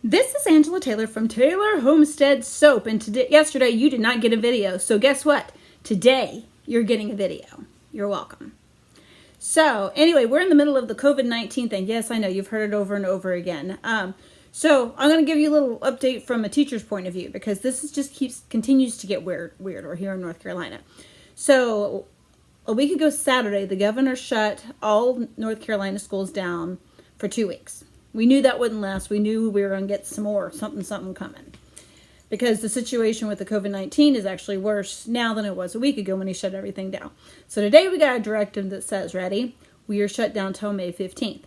This is Angela Taylor from Taylor Homestead Soap, and yesterday you did not get a video, so guess what? Today you're getting a video. You're welcome. So anyway, we're in the middle of the COVID-19 thing. Yes, I know, you've heard it over and over again. So I'm going to give you a little update from a teacher's point of view, because this is continues to get weirder here in North Carolina. So a week ago Saturday, the governor shut all North Carolina schools down for 2 weeks. We knew that wouldn't last. We knew we were going to get some more something coming, because the situation with the COVID-19 is actually worse now than it was a week ago when he shut everything down. So today we got a directive that says, ready, we are shut down till May 15th.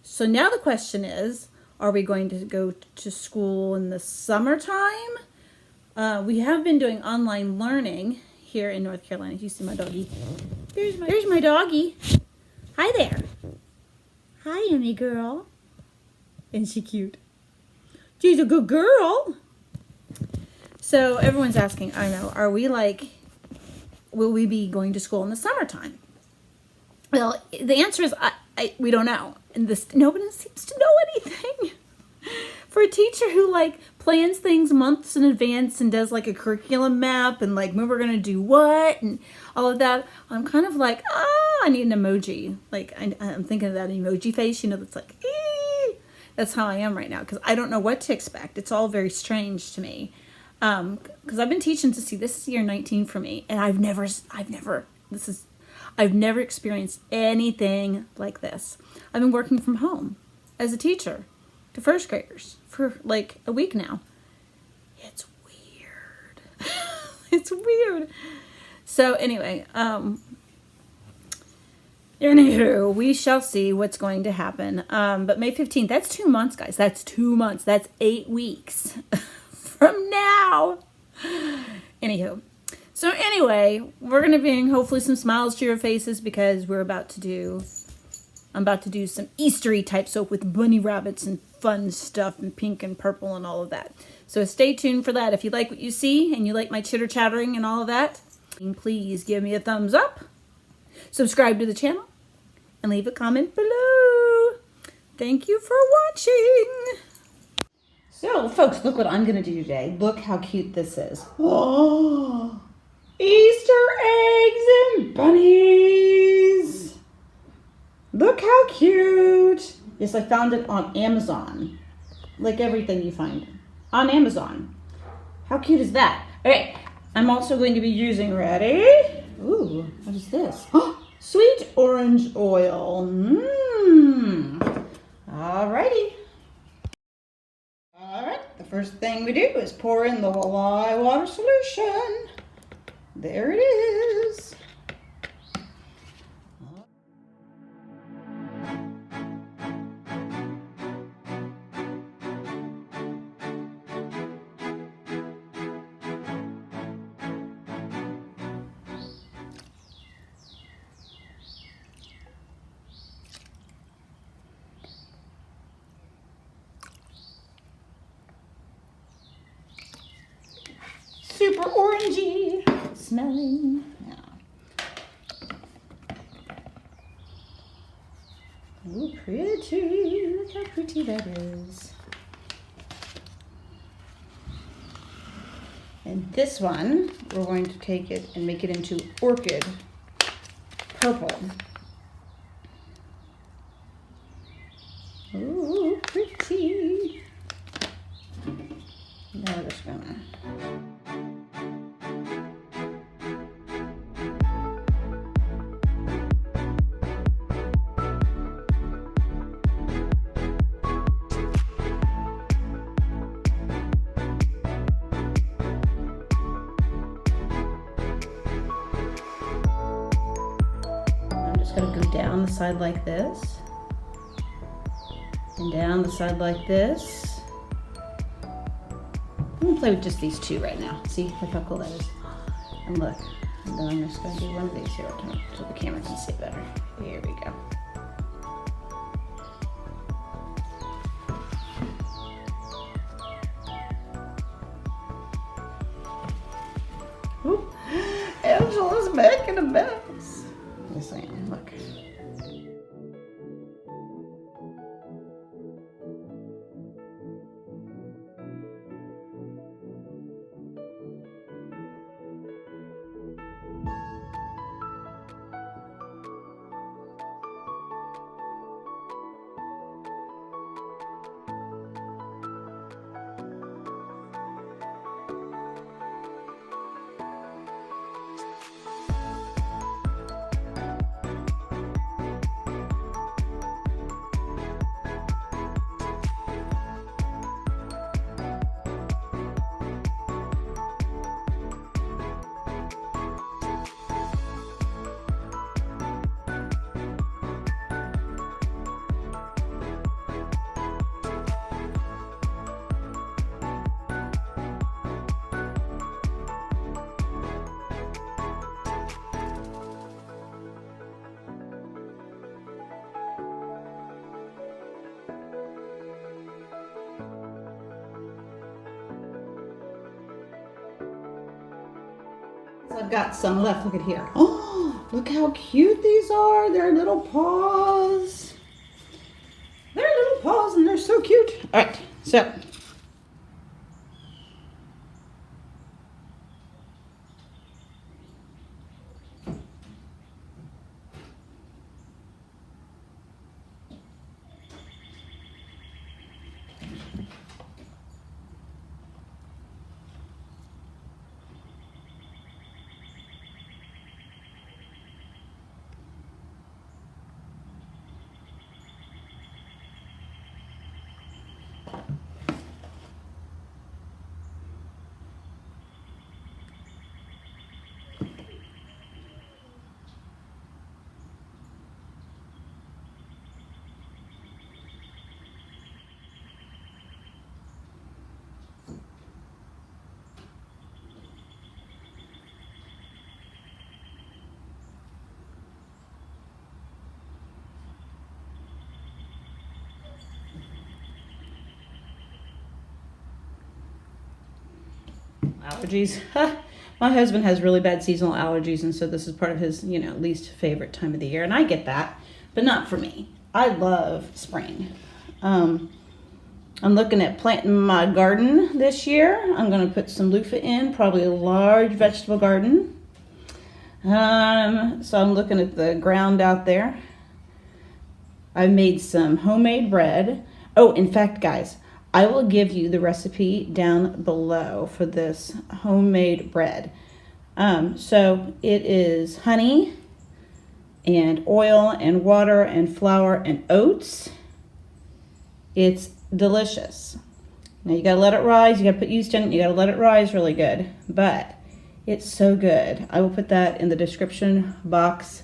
So now the question is, are we going to go to school in the summertime? We have been doing online learning here in North Carolina. You see my doggy? There's my doggy. Hi there. Hi, Emmy girl. Isn't she cute? She's a good girl. So everyone's asking, I know, will we be going to school in the summertime? Well, the answer is we don't know. And nobody seems to know anything. For a teacher who plans things months in advance and does a curriculum map and when we're gonna do what and all of that, I'm kind of I need an emoji. I'm thinking of that emoji face, that's ee. That's how I am right now, because I don't know what to expect. It's all very strange to me. Because I've been teaching this is year 19 for me, and I've never experienced anything like this. I've been working from home as a teacher to first graders for a week now. It's weird. It's weird. So anyway, anywho, we shall see what's going to happen. But May 15th, that's 2 months, guys. That's 2 months. That's 8 weeks from now. Anywho. So anyway, we're going to bring hopefully some smiles to your faces, because I'm about to do some Eastery type soap with bunny rabbits and fun stuff and pink and purple and all of that. So stay tuned for that. If you like what you see and you like my chitter chattering and all of that, please give me a thumbs up, subscribe to the channel, and leave a comment below. Thank you for watching. So folks, look what I'm going to do today. Look how cute this is. Oh, Easter eggs and bunnies. Look how cute. Yes, I found it on Amazon. Like everything you find on Amazon. How cute is that? Okay, I'm also going to be using, ready? Ooh, what is this? Oh, sweet orange oil. Alrighty. Alright, the first thing we do is pour in the lye water solution. There it is. Super orangey smelling. Yeah. Ooh, pretty. Look how pretty that is. And this one, we're going to take it and make it into orchid purple. Ooh, pretty. Now we're just gonna go down the side like this, and down the side like this. I'm gonna play with just these two right now. See, look how cool that is. And look, and then I'm just gonna do one of these here so the camera can see better. Here we go. Ooh, Angela's making a mess. Yes, I am. Look. I've got some left. Look at here. Oh, look how cute these are. They're little paws. They're little paws and they're so cute. All right, so. Allergies. My husband has really bad seasonal allergies, and so this is part of his, least favorite time of the year. And I get that, but not for me. I love spring. I'm looking at planting my garden this year. I'm going to put some loofah in, probably a large vegetable garden. So I'm looking at the ground out there. I've made some homemade bread. Oh, in fact, guys, I will give you the recipe down below for this homemade bread. So it is honey and oil and water and flour and oats. It's delicious. Now you gotta let it rise. You gotta put yeast in it. You gotta let it rise really good. But it's so good. I will put that in the description box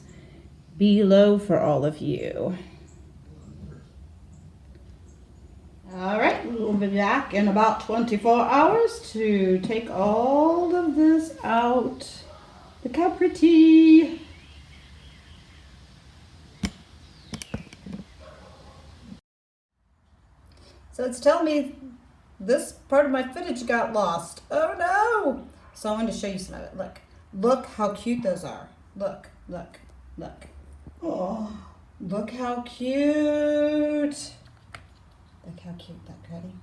below for all of you. All right, we'll be back in about 24 hours to take all of this out. Look how pretty. So it's telling me this part of my footage got lost. Oh no! So I wanted to show you some of it. Look how cute those are. Look. Oh, look how cute. Look how cute, look, ready?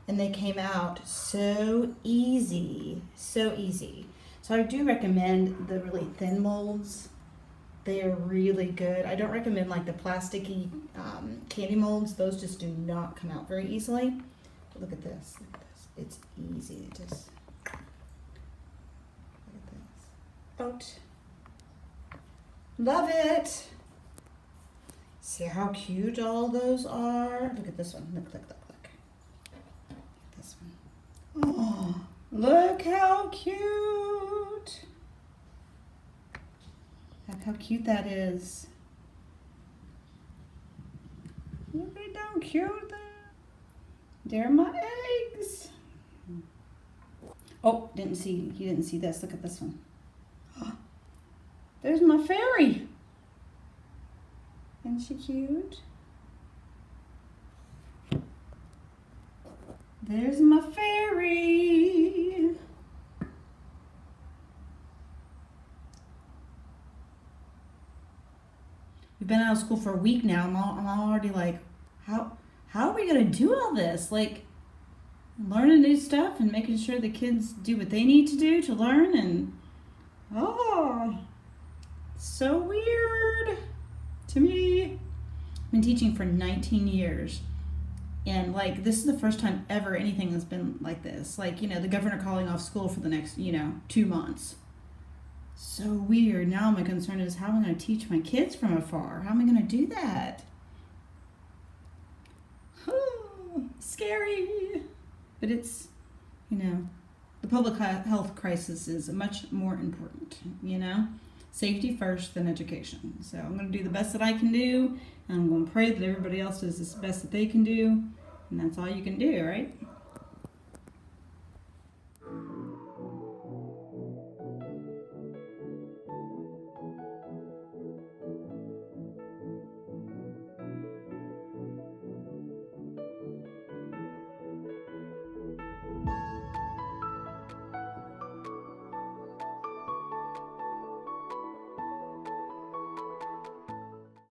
And they came out so easy, so easy. So I do recommend the really thin molds. They are really good. I don't recommend like the plasticky candy molds. Those just do not come out very easily. But look at this, It's easy, just, look at this. Out. Love it. See how cute all those are? Look at this one. Look. This one. Oh, look how cute. Look how cute that is. Look at how cute that. They're my eggs. Oh, you didn't see this. Look at this one. Oh, there's my fairy. Isn't she cute? There's my fairy. We've been out of school for a week now. I'm already like, how are we gonna do all this? Like, learning new stuff and making sure the kids do what they need to do to learn, and so weird. To me, I've been teaching for 19 years, and like this is the first time ever anything has been like this. Like, the governor calling off school for the next, 2 months. So weird. Now my concern is, how am I going to teach my kids from afar? How am I going to do that? Scary. But it's, the public health crisis is much more important, Safety first, then education. So I'm going to do the best that I can do, and I'm going to pray that everybody else does the best that they can do, and that's all you can do, right?